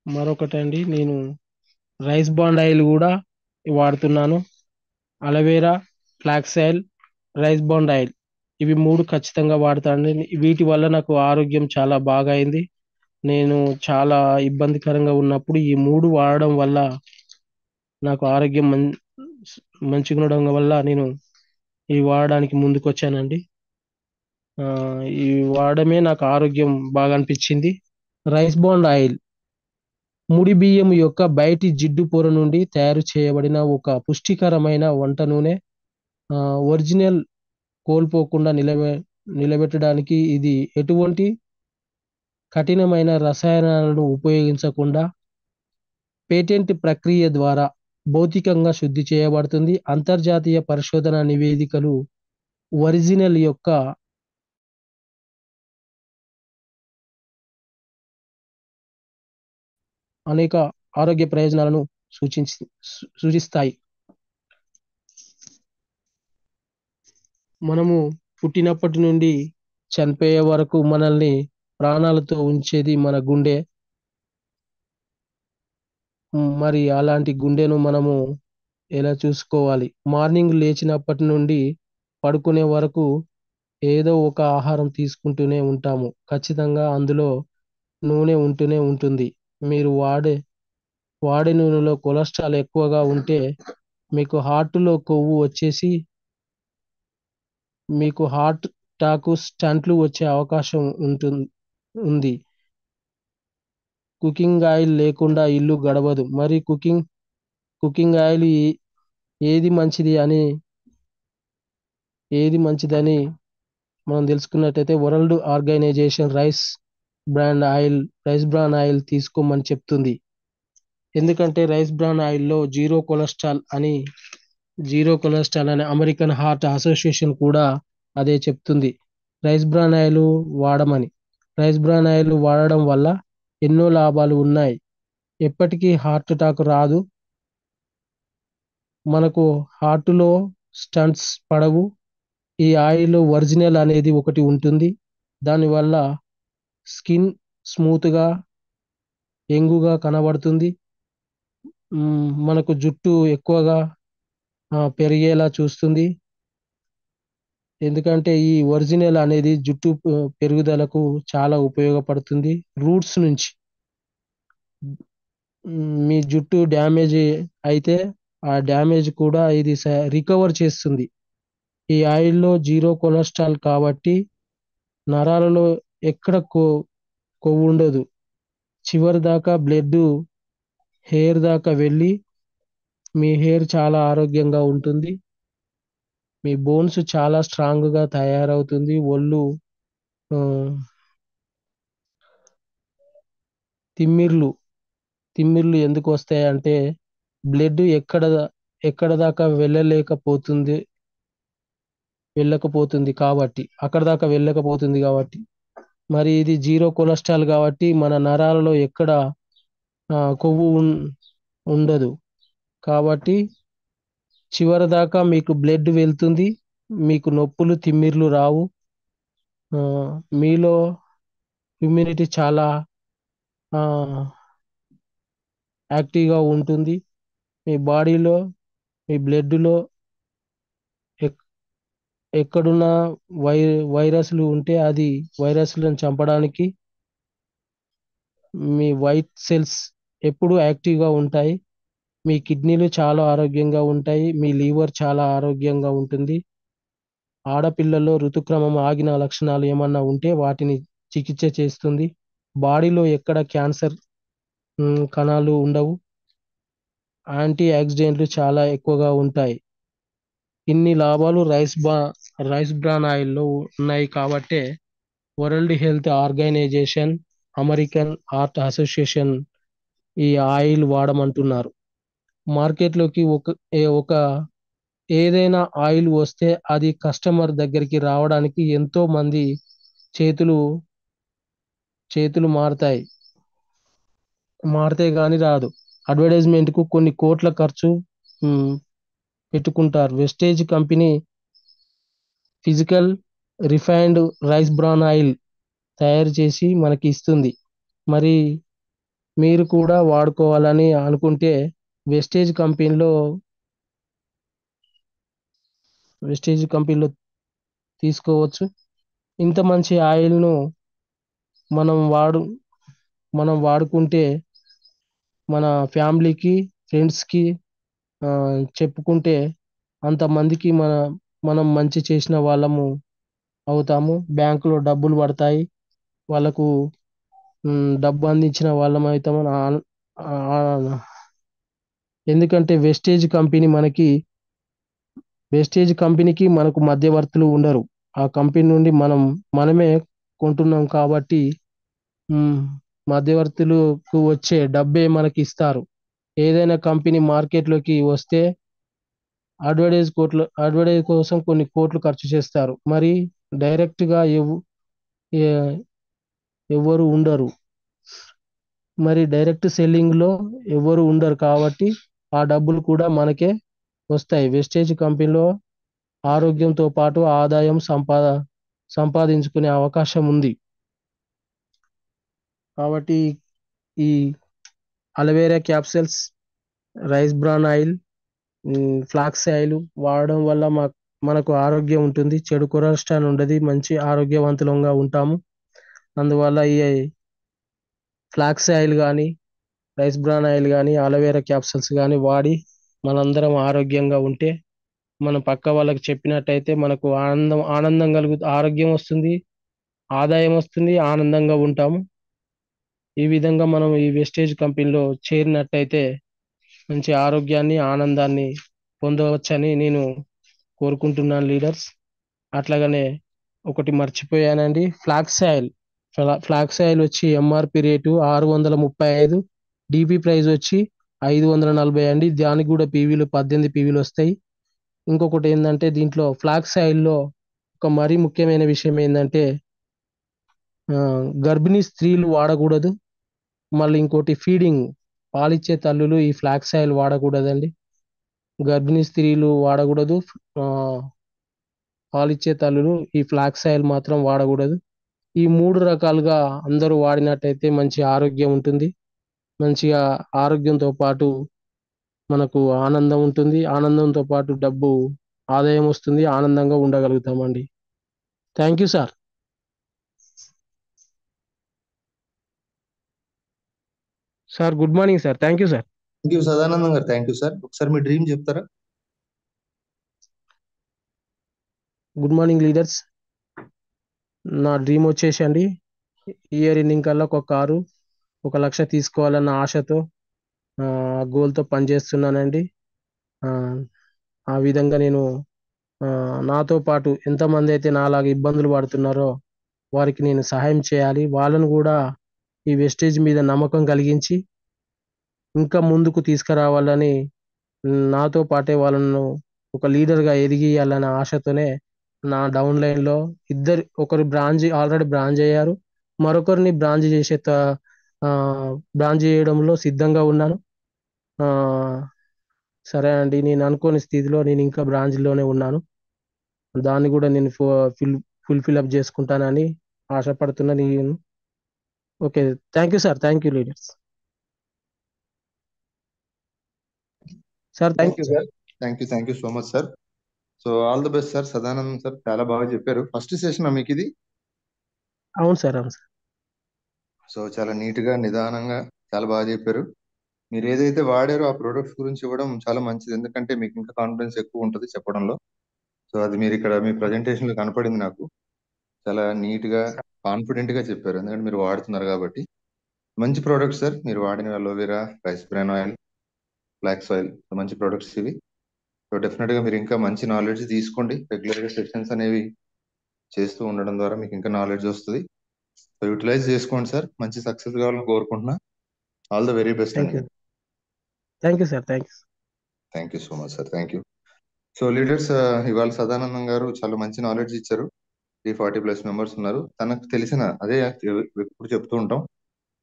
మరొకటండి, నేను రైస్ బాండ్ ఆయిల్ కూడా వాడుతున్నాను. Aloe vera, flax oil, rice bond oil, ఇవి 3 ఖచ్చితంగా వాడతాను. వీటి వల్ల నాకు ఆరోగ్యం చాలా బాగా అయింది. నేను చాలా ఇబ్బందికరంగా ఉన్నప్పుడు ఈ 3 వాడడం వల్ల నాకు ఆరోగ్యం మంచిగా ఉండడం వల్ల నేను ఇవి వాడడానికి ముందుకొచ్చానండి. ఈ వాడమే నాకు ఆరోగ్యం బాగా అనిపించింది. రైస్ బాండ్ ఆయిల్ ముడి బియ్యం యొక్క బయటి జిడ్డు పొర నుండి తయారు చేయబడిన ఒక పుష్టికరమైన వంట నూనె. ఒరిజినల్ కోల్పోకుండా నిలబెట్టడానికి ఇది ఎటువంటి కఠినమైన రసాయనాలను ఉపయోగించకుండా పేటెంట్ ప్రక్రియ ద్వారా భౌతికంగా శుద్ధి చేయబడుతుంది. అంతర్జాతీయ పరిశోధన నివేదికలు ఒరిజినల్ యొక్క అనేక ఆరోగ్య ప్రయోజనాలను సూచిస్తాయి. మనము పుట్టినప్పటి నుండి చనిపోయే వరకు మనల్ని ప్రాణాలతో ఉంచేది మన గుండె. మరి అలాంటి గుండెను మనము ఎలా చూసుకోవాలి? మార్నింగ్ లేచినప్పటి నుండి పడుకునే వరకు ఏదో ఒక ఆహారం తీసుకుంటూనే ఉంటాము. ఖచ్చితంగా అందులో నూనె ఉంటూనే ఉంటుంది. మీరు వాడే నూనెలో కొలెస్ట్రాల్ ఎక్కువగా ఉంటే మీకు హార్ట్లో కొవ్వు వచ్చేసి మీకు హార్ట్ అటాక్, స్టంట్లు వచ్చే అవకాశం ఉంది. కుకింగ్ ఆయిల్ లేకుండా ఇల్లు గడవదు. మరి కుకింగ్ ఆయిల్ ఏది మంచిదని మనం తెలుసుకున్నట్టయితే world organisation rice bran oil తీసుకోమని చెప్తుంది. ఎందుకంటే రైస్ బ్రాన్ ఆయిల్లో జీరో కొలెస్ట్రాల్ అని అమెరికన్ హార్ట్ అసోసియేషన్ కూడా అదే చెప్తుంది. రైస్ బ్రాన్ ఆయిల్ వాడమని. రైస్ బ్రాన్ ఆయిల్ వాడడం వల్ల ఎన్నో లాభాలు ఉన్నాయి. ఎప్పటికీ హార్ట్ అటాక్ రాదు. మనకు హార్ట్లో స్టంట్స్ పడవు. ఈ ఆయిల్ ఒరిజినల్ అనేది ఒకటి ఉంటుంది. దానివల్ల స్కిన్ స్మూత్గా, యంగుగా కనబడుతుంది. మనకు జుట్టు ఎక్కువగా పెరిగేలా చూస్తుంది. ఎందుకంటే ఈ ఒరిజినల్ అనేది జుట్టు పెరుగుదలకు చాలా ఉపయోగపడుతుంది. రూట్స్ నుంచి మీ జుట్టు డ్యామేజ్ అయితే ఆ డ్యామేజ్ కూడా ఇది రికవర్ చేస్తుంది. ఈ ఆయిల్లో జీరో కొలెస్ట్రాల్ కాబట్టి నరాలలో ఎక్కడ కొవ్వు ఉండదు. చివరి దాకా బ్లడ్ హెయిర్ దాకా వెళ్ళి మీ హెయిర్ చాలా ఆరోగ్యంగా ఉంటుంది. మీ బోన్స్ చాలా స్ట్రాంగ్ గా తయారవుతుంది. ఒళ్ళు తిమ్మిర్లు ఎందుకు వస్తాయంటే బ్లడ్ ఎక్కడ దాకా వెళ్ళకపోతుంది కాబట్టి, అక్కడ దాకా వెళ్ళకపోతుంది కాబట్టి. మరి ఇది జీరో కొలెస్ట్రాల్ కాబట్టి మన నరాలలో ఎక్కడ కొవ్వు ఉండదు కాబట్టి చివరి దాకా మీకు బ్లడ్ వెళ్తుంది. మీకు నొప్పులు, తిమ్మిర్లు రావు. మీలో ఇమ్యూనిటీ చాలా యాక్టివ్గా ఉంటుంది. మీ బాడీలో, మీ బ్లడ్లో ఎక్కడున్న వైరస్లు ఉంటే అది వైరస్లను చంపడానికి మీ వైట్ సెల్స్ ఎప్పుడు యాక్టివ్గా ఉంటాయి. మీ కిడ్నీలు చాలా ఆరోగ్యంగా ఉంటాయి. మీ లివర్ చాలా ఆరోగ్యంగా ఉంటుంది. ఆడపిల్లల్లో ఋతుక్రమం ఆగిన లక్షణాలు ఏమన్నా ఉంటే వాటిని చికిత్స చేస్తుంది. బాడీలో ఎక్కడ క్యాన్సర్ కణాలు ఉండవు. యాంటీ ఆక్సిడెంట్లు చాలా ఎక్కువగా ఉంటాయి. ఇన్ని లాభాలు రైస్ బ్రాన్ ఆయిల్లో ఉన్నాయి కాబట్టే world health organisation, American heart association ఈ ఆయిల్ వాడమంటున్నారు. మార్కెట్లోకి ఒక ఏదైనా ఆయిల్ వస్తే అది కస్టమర్ దగ్గరికి రావడానికి ఎంతో మంది చేతులు చేతులు మారితే గాని రాదు. అడ్వర్టైజ్మెంట్ కు కొన్ని కోట్ల ఖర్చు ఉమ్, పెట్టుకుంటారు. Wastage company physical refined rice bran oil తయారు చేసి మనకి ఇస్తుంది. మరి మీరు కూడా వాడుకోవాలని అనుకుంటే వెస్టేజ్ కంపెనీలో వెస్టేజ్ కంపెనీలో తీసుకోవచ్చు. ఇంత మంచి ఆయిల్ ను మనం వాడు మనం వాడుకుంటే మన ఫ్యామిలీకి, ఫ్రెండ్స్ కి ఆ, చెప్పుకుంటే అంతమందికి మనం మంచి చేసిన వాళ్ళము అవుతాము. బ్యాంకులో డబ్బులు పడతాయి. వాళ్ళకు డబ్బు అందించిన వాళ్ళం అవుతామని ఆ- ఎందుకంటే వెస్టేజ్ కంపెనీకి మనకు మధ్యవర్తులు ఉండరు. ఆ కంపెనీ నుండి మనమే కొంటున్నాం కాబట్టి మ్, మధ్యవర్తులకు వచ్చే డబ్బే మనకి ఇస్తారు. ఏదైనా కంపెనీ మార్కెట్లోకి వస్తే అడ్వర్టైజ్ కోసం కొన్ని కోట్లు ఖర్చు చేస్తారు. మరి డైరెక్ట్ గా ఎ- ఎవ్వరు ఉండరు. మరి డైరెక్ట్ సెల్లింగ్ లో ఎవ్వరు ఉండరు కాబట్టి ఆ డబ్బులు కూడా మనకే వస్తాయి. వెస్టేజ్ కంపెనీలో ఆరోగ్యంతో పాటు ఆదాయం సంపాదించుకునే అవకాశం ఉంది. కాబట్టి ఈ aloe vera capsules, rice bran oil, flax oil వాడడం వల్ల మనకు ఆరోగ్యం ఉంటుంది. చెడు కొలెస్ట్రాల్ ఉండదు. మంచి ఆరోగ్యవంతులంగా ఉంటాము. అందువల్ల ఈ ఫ్లాక్స్ ఆయిల్ కానీ, రైస్ బ్రాన్ ఆయిల్ కానీ, అలోవెరా క్యాప్సల్స్ కానీ వాడి మనందరం ఆరోగ్యంగా ఉంటే మనం పక్క వాళ్ళకి చెప్పినట్టయితే మనకు ఆనందం ఆరోగ్యం వస్తుంది, ఆదాయం వస్తుంది, ఆనందంగా ఉంటాము. ఈ విధంగా మనం ఈ వెస్టేజ్ కంపెనీలో చేరినట్టయితే మంచి ఆరోగ్యాన్ని, ఆనందాన్ని పొందవచ్చని నేను కోరుకుంటున్నాను లీడర్స్. అట్లాగనే ఒకటి మర్చిపోయానండి, ఫ్లాక్స్ ఆయిల్ వచ్చి ఎంఆర్పి రేటు 635, డిపి ప్రైస్ వచ్చి 540 అండి. దానికి కూడా 18 పీవీలు వస్తాయి. ఇంకొకటి ఏంటంటే దీంట్లో ఫ్లాక్స్ ఆయిల్లో ఒక మరీ ముఖ్యమైన విషయం ఏంటంటే గర్భిణీ స్త్రీలు వాడకూడదు. మళ్ళీ ఇంకోటి పాలిచ్చే తల్లులు ఈ ఫ్లాక్స్ ఆయిల్ వాడకూడదండి. గర్భిణీ స్త్రీలు వాడకూడదు. ఆ, పాలిచ్చే తల్లులు ఈ ఫ్లాక్స్ ఆయిల్ మాత్రం వాడకూడదు. ఈ మూడు రకాలుగా అందరూ వాడినట్టయితే మంచి ఆరోగ్యం ఉంటుంది. మంచిగా ఆరోగ్యంతో పాటు మనకు ఆనందం ఉంటుంది. ఆనందంతో పాటు డబ్బు ఆదాయం వస్తుంది. ఆనందంగా ఉండగలుగుతామండి. Thank you sir. Sir good morning sir. Thank you sir. Thank you Sadanandam garu. Thank you sir. ఒకసారి మీ డ్రీమ్ చెప్తారా? Good morning leaders. నా డ్రీమ్ వచ్చేసండి ఇయర్ ఎండింగ్ కల్లా ఒక కారు 1 లక్ష తీసుకోవాలన్న ఆశతో గోల్తో పనిచేస్తున్నానండి. ఆ, ఆ విధంగా నేను నాతో పాటు ఎంతమంది అయితే నాలాగా ఇబ్బందులు పడుతున్నారో వారికి నేను సహాయం చేయాలి. వాళ్ళను కూడా ఈ వెస్టేజ్ మీద నమ్మకం కలిగించి ఇంకా ముందుకు తీసుకురావాలని, నాతో పాటే వాళ్ళను ఒక లీడర్గా ఎదిగియాలనే ఆశతోనే నా డౌన్ లైన్లో ఒకరు ఆల్రెడీ బ్రాంచ్ అయ్యారు. మరొకరిని బ్రాంచ్ చేయడంలో సిద్ధంగా ఉన్నాను. ఆ, సరే అండి, నేను అనుకోని స్థితిలో నేను ఇంకా బ్రాంచ్లోనే ఉన్నాను. దాన్ని కూడా నేను ఫుల్ఫిల్ అప్ చేసుకుంటానని ఆశపడుతున్నా నేను. Okay, thank you sir. Thank you leaders. Sir thank thank you you sir. Sir. Thank you so much sir. So all the best sir. Sadanandam sir చాలా బాగా చెప్పారు. ఫస్ట్ సెషన్ మీకు ఇది. అవును సార్. అవును సార్. సో చాలా నీట్ గా, నిదానంగా చాలా బాగా చెప్పారు. మీరు ఏదైతే వాడారో ఆ ప్రొడక్ట్స్ గురించి ఇవ్వడం చాలా మంచిది. ఎందుకంటే మీకు ఇంకా కాన్ఫిడెన్స్ ఎక్కువ ఉంటుంది చెప్పడంలో. సో అది మీరు ఇక్కడ మీ ప్రజెంటేషన్ లో కనపడింది నాకు. చాలా నీట్ గా, కాన్ఫిడెంట్ గా చెప్పారు. ఎందుకంటే మీరు వాడుతున్నారు కాబట్టి. మంచి ప్రోడక్ట్స్ సార్. మీరు వాడిన aloe vera, rice bran oil, flax oil, మంచి ప్రొడక్ట్స్ ఇవి. సో డెఫినెట్ గా మీరు ఇంకా మంచి నాలెడ్జ్ తీసుకోండి. రెగ్యులర్ గా సెషన్స్ అనేవి చేస్తూ ఉండడం ద్వారా మీకు ఇంకా నాలెడ్జ్ వస్తుంది. సో యూటిలైజ్ చేసుకోండి సార్. మంచి సక్సెస్ కావాలని కోరుకుంటున్నా. All the very best thank అండి. You. Thank you sir. Thank you. Thank you so much sir. Thank you. So leaders, ఇవాళ సదానందం గారు చాలా మంచి నాలెడ్జ్ ఇచ్చారు. 340+ మెంబర్స్ ఉన్నారు. తనకు తెలిసిన అదే ఎప్పుడు చెప్తూ ఉంటాం.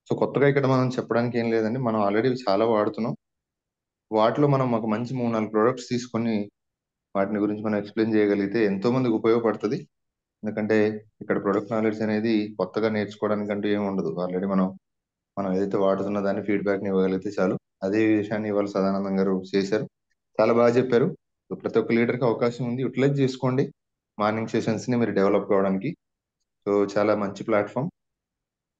సో కొత్తగా ఇక్కడ మనం చెప్పడానికి ఏం లేదండి. మనం ఆల్రెడీ చాలా వాడుతున్నాం. వాటిలో మనం ఒక మంచి 3-4 ప్రొడక్ట్స్ తీసుకొని వాటిని గురించి మనం ఎక్స్ప్లెయిన్ చేయగలిగితే ఎంతో మందికి ఉపయోగపడుతుంది. ఎందుకంటే ఇక్కడ ప్రొడక్ట్ నాలెడ్జ్ అనేది కొత్తగా నేర్చుకోవడానికంటూ ఏమి ఉండదు. ఆల్రెడీ మనం ఏదైతే వాడుతున్న దాన్ని ఫీడ్బ్యాక్ ని ఇవ్వగలిగితే చాలు. అదే విషయాన్ని ఇవాళ సదానందం గారు చేశారు. చాలా బాగా చెప్పారు. సో ప్రతి ఒక్క లీడర్ కి అవకాశం ఉంది, యూటిలైజ్ చేసుకోండి మార్నింగ్ సెషన్స్ ని మీరు డెవలప్ కావడానికి. సో చాలా మంచి ప్లాట్ఫామ్.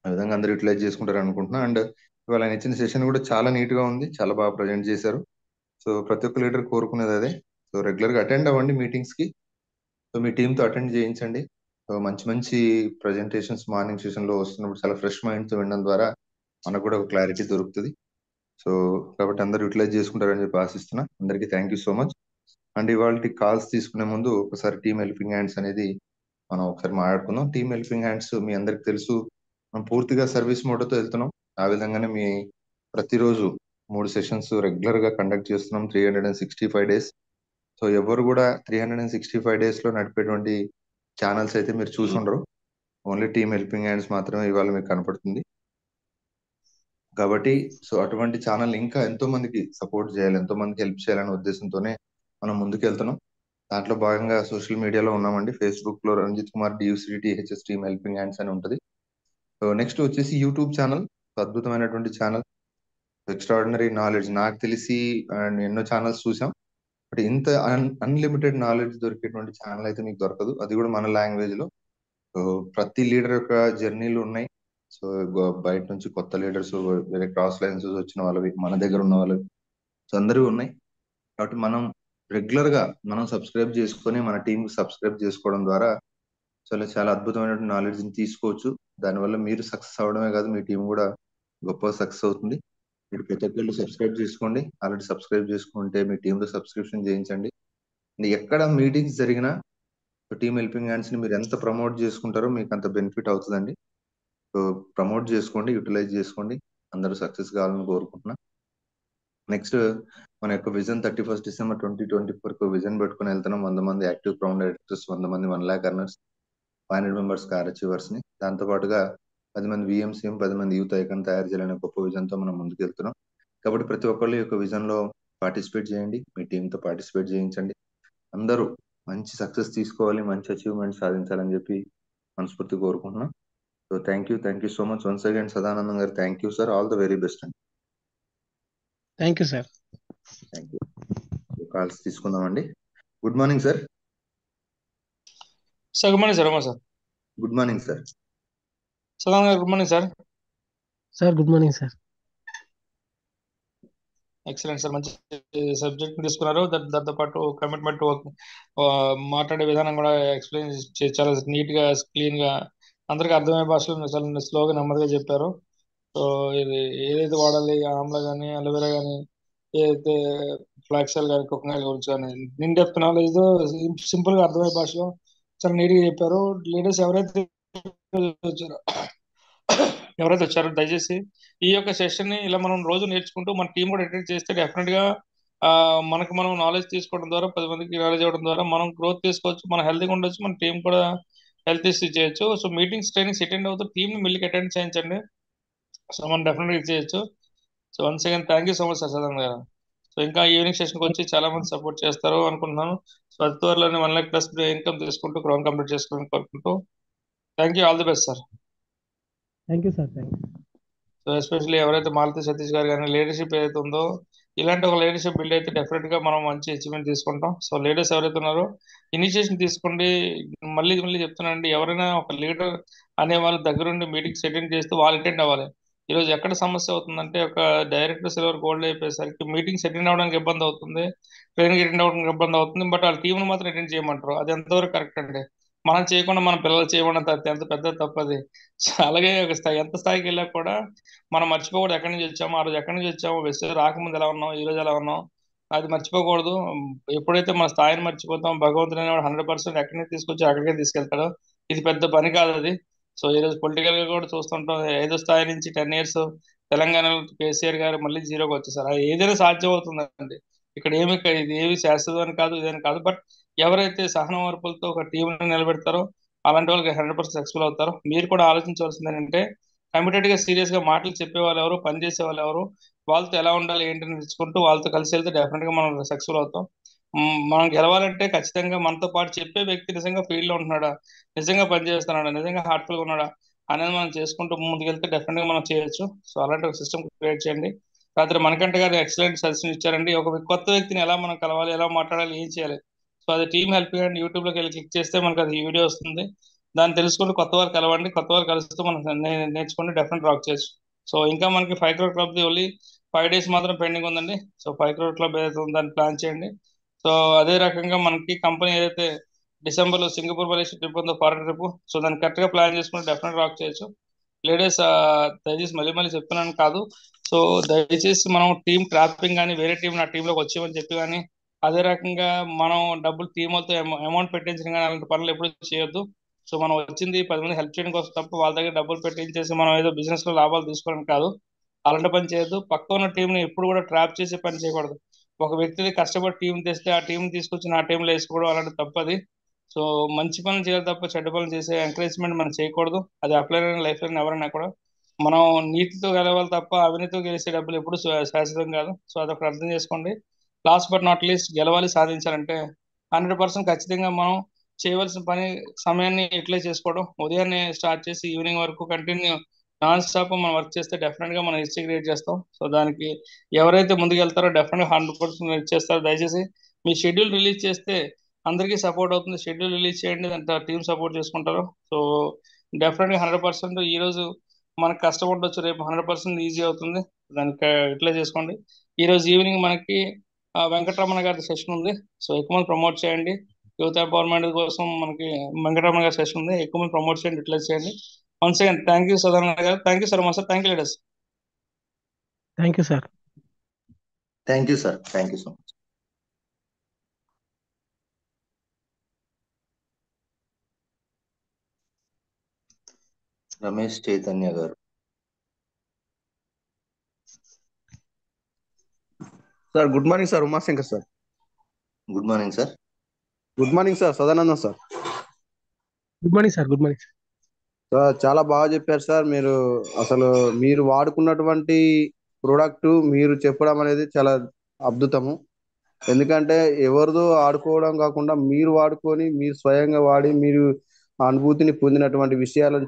ఆ విధంగా అందరూ యూటిలైజ్ చేసుకుంటారు అనుకుంటున్నా. అండ్ ఇవాళ ఆయన ఇచ్చిన సెషన్ కూడా చాలా నీట్ గా ఉంది, చాలా బాగా ప్రజెంట్ చేశారు. సో ప్రతి ఒక్క లీడర్ కోరుకునేది అదే. సో రెగ్యులర్ గా అటెండ్ అవ్వండి మీటింగ్స్ కి. సో మీ టీమ్ తో అటెండ్ చేయించండి. సో మంచి మంచి ప్రజెంటేషన్స్ మార్నింగ్ సెషన్ లో వస్తున్నప్పుడు చాలా ఫ్రెష్ మైండ్ తో వినడం ద్వారా మనకు కూడా ఒక క్లారిటీ దొరుకుతుంది. సో కాబట్టి అందరూ యూటిలైజ్ చేసుకుంటారని చెప్పి ఆశిస్తున్నా. అందరికీ thank you so much. And ఇవాళ కాల్స్ తీసుకునే ముందు ఒకసారి టీమ్ హెల్పింగ్ హ్యాండ్స్ అనేది మనం ఒకసారి మాట్లాడుకుందాం. టీమ్ హెల్పింగ్ హ్యాండ్స్ మీ అందరికి తెలుసు, మనం పూర్తిగా సర్వీస్ మోడల్తో వెళ్తున్నాం. ఆ విధంగానే మీ ప్రతిరోజు 3 సెషన్స్ రెగ్యులర్ గా కండక్ట్ చేస్తున్నాం 365 days. సో ఎవరు కూడా 365 days లో నడిపేటువంటి ఛానల్స్ అయితే మీరు చూసి ఉండరు. ఓన్లీ టీమ్ హెల్పింగ్ హ్యాండ్స్ మాత్రమే ఇవాళ మీకు కనపడుతుంది. కాబట్టి సో అటువంటి ఛానల్ ఇంకా ఎంతో మందికి సపోర్ట్ చేయాలి, ఎంతో మందికి హెల్ప్ చేయాలనే ఉద్దేశంతోనే మనం ముందుకు వెళ్తున్నాం. దాంట్లో భాగంగా సోషల్ మీడియాలో ఉన్నామండి. ఫేస్బుక్ లో Ranjith Kumar DUCDTHS team helping hands అని ఉంటుంది. సో నెక్స్ట్ వచ్చేసి యూట్యూబ్ ఛానల్, అద్భుతమైనటువంటి ఛానల్, ఎక్స్ట్రాడినరీ నాలెడ్జ్. నాకు తెలిసి ఎన్నో ఛానల్స్ చూసాం, బట్ ఇంత అన్లిమిటెడ్ నాలెడ్జ్ దొరికేటువంటి ఛానల్ అయితే మీకు దొరకదు, అది కూడా మన లాంగ్వేజ్ లో. సో ప్రతి లీడర్ యొక్క జర్నీలు ఉన్నాయి. సో బయట నుంచి కొత్త లీడర్స్, వేరే క్రాస్ లైన్స్ వచ్చిన వాళ్ళవి, మన దగ్గర ఉన్న వాళ్ళవి, సో అందరూ ఉన్నాయి. కాబట్టి మనం రెగ్యులర్ గా మనం సబ్స్క్రైబ్ చేసుకొని మన టీం సబ్స్క్రైబ్ చేసుకోవడం ద్వారా చాలా చాలా అద్భుతమైన నాలెడ్జ్ ని తీసుకోవచ్చు. దానివల్ల మీరు సక్సెస్ అవడమే కాదు, మీ టీం కూడా గొప్ప సక్సెస్ అవుతుంది. మీరు ప్రతి ఒక్కళ్ళు సబ్స్క్రైబ్ చేసుకోండి. ఆల్రెడీ సబ్స్క్రైబ్ చేసుకుంటే మీ టీంలో సబ్స్క్రిప్షన్ చేయించండి. ఎక్కడ మీటింగ్స్ జరిగినా టీమ్ హెల్పింగ్ హ్యాండ్స్ ని మీరు ఎంత ప్రమోట్ చేసుకుంటారో మీకు అంత బెనిఫిట్ అవుతుందండి. సో ప్రమోట్ చేసుకోండి, యూటిలైజ్ చేసుకోండి. అందరూ సక్సెస్ కావాలని కోరుకుంటున్నా. నెక్స్ట్ మన యొక్క విజన్ 31st December 2024 విజన్ పెట్టుకుని వెళ్తున్నాం. 100 మంది యాక్టివ్ ప్రౌండ్ డైరెక్టర్స్, 100 మంది 1 lakh earners, 500 members car achievers ని, దాంతో పాటుగా 10 మంది VMCM, 10 మంది యూత్ ఐకాన్ తయారు చేయాలనే గొప్ప విజన్ తో మనం ముందుకు వెళ్తున్నాం. కాబట్టి ప్రతి ఒక్కళ్ళు ఈ యొక్క విజన్ లో పార్టిసిపేట్ చేయండి, మీ టీమ్ తో పార్టిసిపేట్ చేయించండి. అందరూ మంచి సక్సెస్ తీసుకోవాలి, మంచి అచీవ్మెంట్ సాధించాలని చెప్పి మనస్ఫూర్తి కోరుకుంటున్నాం. So thank you so much once again Sadanandam garu. Thank you sir, all the very best అండి. Thank you sir. Thank you. Calls తీసుకుందామండి. Good morning sir. Sir good morning sir. Sir good morning sir. Sadananda garu good morning sir. Sir good morning sir. Excellent sir, మంచి subject తీసుకున్నారు. దాంతో పాటు commitment మాట్లాడే విధానం కూడా explain చాలా నీట్ గా క్లీన్ గా అందరికి అర్థమయ్యే భాషలో చాలా స్లోగా నెమ్మదిగా చెప్పారు. సో ఇది ఏదైతే వాడాలి, ఆమ్లా కానీ అలోవెరా కానీ, ఏదైతే ఫ్లాక్సెల్ కానీ కుకింగ్ ఆయిల్ గురించి కానీ ఇన్ డెప్త్ నాలెడ్జ్ సింపుల్ గా అర్థమయ్యే భాషలో చాలా నీట్ గా చెప్పారు. లీడర్స్ వచ్చారో ఎవరైతే వచ్చారో దయచేసి ఈ యొక్క సెషన్ ని ఇలా మనం రోజు నేర్చుకుంటూ మన టీం కూడా అటెండ్ చేస్తే డెఫినెట్ గా మనకు మనం నాలెడ్జ్ తీసుకోవడం ద్వారా 10 మందికి నాలెడ్జ్ ఇవ్వడం ద్వారా మనం గ్రోత్ తీసుకోవచ్చు, మన హెల్తీగా ఉండొచ్చు, మన టీం కూడా హెల్త్ చేయొచ్చు. సో మీటింగ్స్ ట్రైనింగ్స్ అటెండ్ అవుతూ టీమ్ ని మళ్ళీ అటెండ్ చేయించండి. సో మనం డెఫినెట్గా ఇది చేయొచ్చు. So once again thank you so much sir Sadananda గారు. సో ఇంకా ఈవినింగ్ సెషన్కి వచ్చి చాలా మంది సపోర్ట్ చేస్తారు అనుకుంటున్నాను. సో అతి త్వరలోనే 1 lakh+ ఇన్కమ్ తీసుకుంటూ గ్రౌండ్ కంప్లీట్ చేసుకోవాలని కోరుకుంటూ thank you, all the best sir. Thank you sir. Thank you. So especially ఎవరైతే మాలతి సతీష్ గారు కానీ లీడర్షిప్ ఏదైతే ఉందో, ఇలాంటి ఒక లీడర్షిప్ బిల్డ్ అయితే డెఫినెట్ గా మనం మంచి అచీవ్మెంట్ తీసుకుంటాం. సో లీడర్స్ ఎవరైతే ఉన్నారో ఇనిషియేషన్ తీసుకోండి. మళ్ళీ మళ్ళీ చెప్తున్నానండి, ఎవరైనా ఒక లీడర్ అనే వాళ్ళ దగ్గరుండి మీటింగ్స్ అటెండ్ చేస్తూ వాళ్ళు అటెండ్ అవ్వాలి. ఈరోజు ఎక్కడ సమస్య అవుతుందంటే, ఒక డైరెక్టర్ సిల్వర్ గోల్డ్ అయిపోయేసరికి మీటింగ్స్ అటెండ్ అవ్వడానికి ఇబ్బంది అవుతుంది, ట్రైనింగ్ అటెండ్ అవ్వడానికి ఇబ్బంది అవుతుంది, బట్ వాళ్ళ టీంను మాత్రం అటెండ్ చేయమంటారు. అది ఎంతవరకు కరెక్ట్ అండి? మనం చేయకుండా మన పిల్లలు చేయమన్నంత ఎంత పెద్ద తప్పది. సో అలాగే ఒక స్థాయి ఎంత స్థాయికి వెళ్ళా కూడా మనం మర్చిపోకూడదు ఎక్కడి నుంచి వచ్చామో, ఆ రోజు ఎక్కడి నుంచి వచ్చామో, వెస్ట్ రాకముందు ఎలా ఉన్నాం, ఈ రోజు ఎలా ఉన్నాం, అది మర్చిపోకూడదు. ఎప్పుడైతే మన స్థాయిని మర్చిపోతాం, భగవంతుడు అనేవాడు 100% ఎక్కడి నుంచి తీసుకొచ్చి అక్కడికే తీసుకెళ్తాడు. ఇది పెద్ద పని కాదు అది. సో ఈ రోజు పొలిటికల్ గా కూడా చూస్తుంటాం, 5వ స్థాయి నుంచి 10 years తెలంగాణలో కేసీఆర్ గారు మళ్ళీ జీరోకి వచ్చేసారు. అది ఏదైనా సాధ్యం అవుతుందండి. ఇక్కడ ఇది ఏమి శాశ్వతం అని కాదు, ఇదని కాదు. బట్ ఎవరైతే సహన ఓర్పులతో ఒక టీంని నిలబెడతారో అలాంటి వాళ్ళకి 100% సక్సెస్ఫుల్ అవుతారు. మీరు కూడా ఆలోచించవలసింది ఏంటంటే కమిటెడ్ గా సీరియస్ గా మాటలు చెప్పే వాళ్ళు ఎవరు, పని చేసే వాళ్ళు ఎవరు, వాళ్ళతో ఎలా ఉండాలి ఏంటని తెలుసుకుంటూ వాళ్ళతో కలిసి వెళ్తే డెఫినెట్ గా మనం సక్సెస్ఫుల్ అవుతాం. మనం గెలవాలంటే ఖచ్చితంగా మనతో పాటు చెప్పే వ్యక్తి నిజంగా ఫీల్డ్ లో ఉంటున్నాడా, నిజంగా పని చేస్తున్నాడా, నిజంగా హార్ట్ఫుల్ గా ఉన్నాడా అనేది మనం చేసుకుంటూ ముందుకెళ్తే డెఫినెట్ గా మనం చేయొచ్చు. సో అలాంటి ఒక సిస్టమ్ క్రియేట్ చేయండి. రాత్రి మనకంట గారు ఎక్సలెంట్ సజెషన్ ఇచ్చారండి. ఒక కొత్త వ్యక్తిని ఎలా మనం కలవాలి, ఎలా మాట్లాడాలి, ఏం చేయాలి. సో అది టీమ్ హెల్ప్ అండ్ యూట్యూబ్ లోకి వెళ్ళి క్లిక్ చేస్తే మనకు అది వీడియో వస్తుంది. దాన్ని తెలుసుకుంటూ కొత్త వారు కలవండి, కొత్త వారు కలుస్తూ మనం నేర్చుకుంటే డెఫినెట్ రాక్ చేయొచ్చు. సో ఇంకా మనకి 5 crore club the only 5 days మాత్రం పెండింగ్ ఉందండి. సో 5 crore క్లబ్ ఏదైతే ఉందో దాన్ని ప్లాన్ చేయండి. సో అదే రకంగా మనకి కంపెనీ ఏదైతే డిసెంబర్ లో సింగపూర్ మలేషియా ట్రిప్ ఉందో, ఫారెన్ ట్రిప్, సో దాన్ని కరెక్ట్ గా ప్లాన్ చేసుకుంటే డెఫినెట్ రాక్ చేయొచ్చు. లేడీస్ దయచేసి మళ్ళీ మళ్ళీ చెప్తున్నాను కాదు. సో దయచేసి మనం టీం ట్రాపింగ్ కానీ వేరే టీం నా టీంలోకి వచ్చేమని చెప్పి కానీ అదే రకంగా మనం డబ్బులు టీం వాళ్ళతో అమౌంట్ పెట్టించడం కానీ అలాంటి పనులు ఎప్పుడు చేయొద్దు. సో మనం వచ్చింది 10 మంది హెల్ప్ చేయడం కోసం తప్ప వాళ్ళ దగ్గర డబ్బులు పెట్టించేసి మనం ఏదో బిజినెస్ లో లాభాలు తీసుకోవడం కాదు. అలాంటి పని చేయొద్దు. పక్క ఉన్న టీం ని ఎప్పుడు కూడా ట్రాప్ చేసే పని చేయకూడదు. ఒక వ్యక్తిది కష్టపడి టీం తెస్తే ఆ టీం తీసుకొచ్చి నా టీంలో వేసుకోవడం అలాంటి తప్పది. సో మంచి పనులు చేయాలి తప్ప చెడ్డ పనులు చేసే ఎంకరేజ్మెంట్ మనం చేయకూడదు. అది అప్లై అయిన లైఫ్ లో ఎవరైనా కూడా మనం నీతితో గెలవాలి తప్ప అవినీతితో గెలిచే డబ్బులు ఎప్పుడు శాశ్వతం కాదు. సో అదొకటి అర్థం చేసుకోండి. లాస్ట్ బట్ నాట్ లీస్ట్ గెలవాలి, సాధించాలంటే 100% ఖచ్చితంగా మనం చేయవలసిన పని సమయాన్ని యూటిలైజ్ చేసుకోవడం. ఉదయాన్నే స్టార్ట్ చేసి ఈవినింగ్ వరకు కంటిన్యూ నాన్ స్టాప్ మనం వర్క్ చేస్తే డెఫినెట్ గా మనం హిస్టరీ క్రియేట్ చేస్తాం. సో దానికి ఎవరైతే ముందుకు వెళ్తారో డెఫినెట్ గా 100% చేస్తారు. దయచేసి మీ షెడ్యూల్ రిలీజ్ చేస్తే అందరికీ సపోర్ట్ అవుతుంది. షెడ్యూల్ రిలీజ్ చేయండి, దాంట్లో టీం సపోర్ట్ చేసుకుంటారు. సో డెఫినెట్ గా 100% ఈ రోజు మనకు కష్టం ఉండొచ్చు, రేపు 100% ఈజీ అవుతుంది. దానికి యూటిలైజ్ చేసుకోండి. ఈ రోజు ఈవినింగ్ మనకి వెంకటరమణ గారి సెషన్ ఉంది. సో ఎక్కువ మంది ప్రమోట్ చేయండి. యూత్ ఎంపవర్మెంట్ కోసం మనకి వెంకటరమణ గారి సెషన్ ఉంది. ఎక్కువ మంది ప్రమోట్ చేయండి, యూటిలైజ్ చేయండి. Once again thank you Sadananda garu, thank you sir much sir, thank you leaders. Thank you sir. Thank you sir, thank you so much. Ramesh Chaitanya garu. Sir good morning sir, Umashankar sir. Good morning sir. Good morning sir, Sadanandam sir. Good morning sir. Good morning sir. Sir చాలా బాగా చెప్పారు sir. మీరు అసలు మీరు వాడుకున్నటువంటి product మీరు చెప్పడం అనేది చాలా అద్భుతము. ఎందుకంటే ఎవరిదో ఆడుకోవడం కాకుండా మీరు వాడుకొని మీరు స్వయంగా వాడి మీరు అనుభూతిని పొందినటువంటి విషయాలను